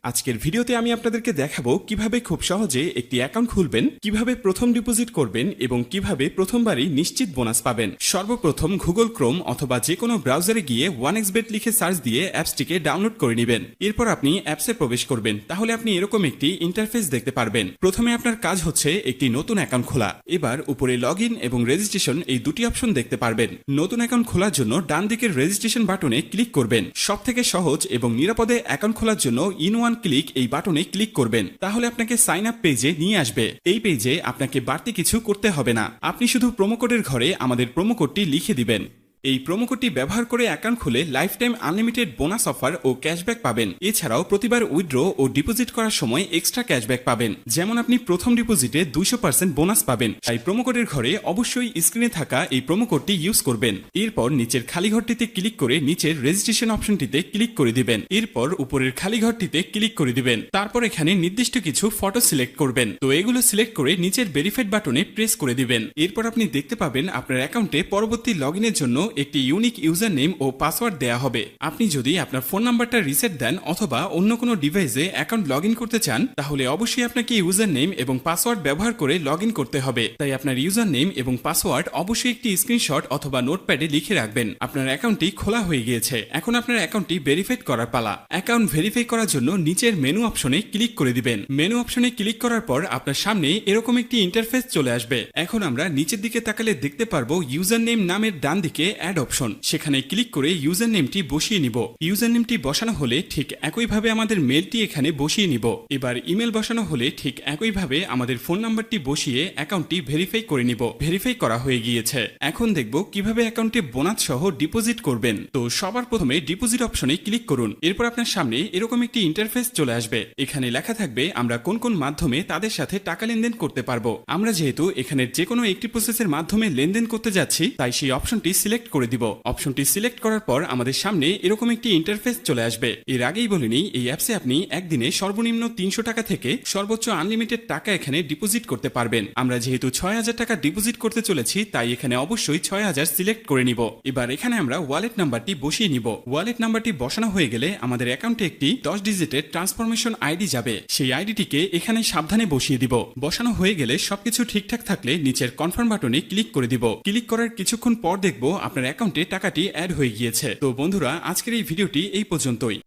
আজকের ভিডিওতে আমি আপনাদেরকে দেখাবো কিভাবে খুব সহজে একটি অ্যাকাউন্ট খুলবেন, কিভাবে প্রথম ডিপোজিট করবেন এবং কিভাবে প্রথমবারই নিশ্চিত বোনাস পাবেন। সর্বপ্রথম গুগল ক্রোম অথবা যে কোনো ব্রাউজারে গিয়ে 1xbet লিখে সার্চ দিয়ে অ্যাপসটিকে ডাউনলোড করে নেবেন। এরপর আপনি অ্যাপসে প্রবেশ করবেন, তাহলে আপনি এরকম একটি ইন্টারফেস দেখতে পারবেন। প্রথমে আপনার কাজ হচ্ছে একটি নতুন অ্যাকাউন্ট খোলা। এবার উপরে লগইন এবং রেজিস্ট্রেশন এই দুটি অপশন দেখতে পারবেন। নতুন অ্যাকাউন্ট খোলার জন্য ডান দিকের রেজিস্ট্রেশন বাটনে ক্লিক করবেন। সবথেকে সহজ এবং নিরাপদে অ্যাকাউন্ট খোলার জন্য ইন ওয়ান ক্লিক এই বাটনে ক্লিক করবেন, তাহলে আপনাকে সাইন আপ পেজে নিয়ে আসবে। এই পেজে আপনাকে বাড়তি কিছু করতে হবে না, আপনি শুধু প্রোমো কোডের ঘরে আমাদের প্রোমো কোডটি লিখে দিবেন। এই প্রোমো কোডটি ব্যবহার করে অ্যাকাউন্ট খুলে lifetime unlimited bonus offer ও ক্যাশব্যাক পাবেন। এছাড়াও প্রতিবার উইথড্র ও ডিপোজিট করার সময় এক্সট্রা ক্যাশব্যাক পাবেন। যেমন আপনি প্রথম ডিপোজিটে 200% বোনাস পাবেন। তাই প্রোমো কোডের ঘরে অবশ্যই স্ক্রিনে থাকা এই প্রোমো কোডটি ইউজ করবেন। এরপর নিচের খালি ঘরটিতে ক্লিক করে নিচের রেজিস্ট্রেশন অপশনটিতে ক্লিক করে দিবেন। এরপর উপরের খালি ঘরটিতে ক্লিক করে দিবেন। তারপর এখানে নির্দিষ্ট কিছু ফটো সিলেক্ট করবেন। তো এগুলো সিলেক্ট করে নিচের ভেরিফাইড বাটনে প্রেস করে দিবেন। এরপর আপনি দেখতে পাবেন আপনার অ্যাকাউন্টে পরবর্তী লগইনের জন্য একটি ইউনিক ইউজার নেম ও পাসওয়ার্ড দেয়া হবে। আপনি যদি আপনার ফোন নাম্বারটা রিসেট দেন অথবা অন্য কোনো ডিভাইসে অ্যাকাউন্ট লগইন করতে চান, তাহলে অবশ্যই আপনাকে ইউজার নেম এবং পাসওয়ার্ড ব্যবহার করে লগইন করতে হবে। তাই আপনার ইউজার নেম এবং পাসওয়ার্ড অবশ্যই একটি স্ক্রিনশট অথবা নোটপ্যাডে লিখে রাখবেন। আপনার অ্যাকাউন্টটি খোলা হয়ে গিয়েছে, এখন আপনার অ্যাকাউন্টটি ভেরিফাইড করার পালা। অ্যাকাউন্ট ভেরিফাই করার জন্য নিচের মেনু অপশনে ক্লিক করে দিবেন। মেনু অপশনে ক্লিক করার পর আপনার সামনে এরকম একটি ইন্টারফেস চলে আসবে। এখন আমরা নিচের দিকে তাকালে দেখতে পারবো ইউজার নেম নামের ডান দিকে অ্যাড অপশন। সেখানে ক্লিক করে ইউজার নেমটি বসিয়ে নিব। ইউজার নেমটি বসানো হলে ঠিক একইভাবে আমাদের মেলটি এখানে বসিয়ে নিব। এবার ইমেল বসানো হলে ঠিক একইভাবে আমাদের ফোন নাম্বারটি বসিয়ে অ্যাকাউন্টটি ভেরিফাই করে নিব। ভেরিফাই করা হয়ে গিয়েছে। এখন দেখব কিভাবে অ্যাকাউন্টে বোনাস সহ ডিপোজিট করবেন। তো সবার প্রথমে ডিপোজিট অপশনে ক্লিক করুন। এরপর আপনার সামনে এরকম একটি ইন্টারফেস চলে আসবে। এখানে লেখা থাকবে আমরা কোন কোন মাধ্যমে তাদের সাথে টাকা লেনদেন করতে পারবো। আমরা যেহেতু এখানে যে কোনো একটি প্রসেসের মাধ্যমে লেনদেন করতে যাচ্ছি, তাই সেই অপশনটি সিলেক্ট করে দিব। অপশনটি সিলেক্ট করার পর আমাদের সামনে এরকম একটি ইন্টারফেস চলে আসবে। এর আগেই বলিনি, এই অ্যাপসে আপনি একদিনে সর্বনিম্ন 300 টাকা থেকে সর্বোচ্চ আনলিমিটেড টাকা এখানে ডিপোজিট করতে পারবেন। আমরা যেহেতু 6000 টাকা ডিপোজিট করতে চলেছি, তাই এখানে অবশ্যই 6000 সিলেক্ট করে নিব। এবার এখানে আমরা ওয়ালেট নাম্বারটি বসিয়ে নিব। ওয়ালেট নাম্বারটি বসানো হয়ে গেলে আমাদের অ্যাকাউন্টে একটি 10 ডিজিটের ট্রান্সফরমেশন আইডি যাবে। সেই আইডিটিকে এখানে সাবধানে বসিয়ে দিব। বসানো হয়ে গেলে সবকিছু ঠিকঠাক থাকলে নিচের কনফার্ম বাটনে ক্লিক করে দিব। ক্লিক করার কিছুক্ষণ পর দেখব আপনার অ্যাকাউন্টে টাকাটি অ্যাড হয়ে গিয়েছে। তো বন্ধুরা, আজকের এই ভিডিওটি এই পর্যন্তই।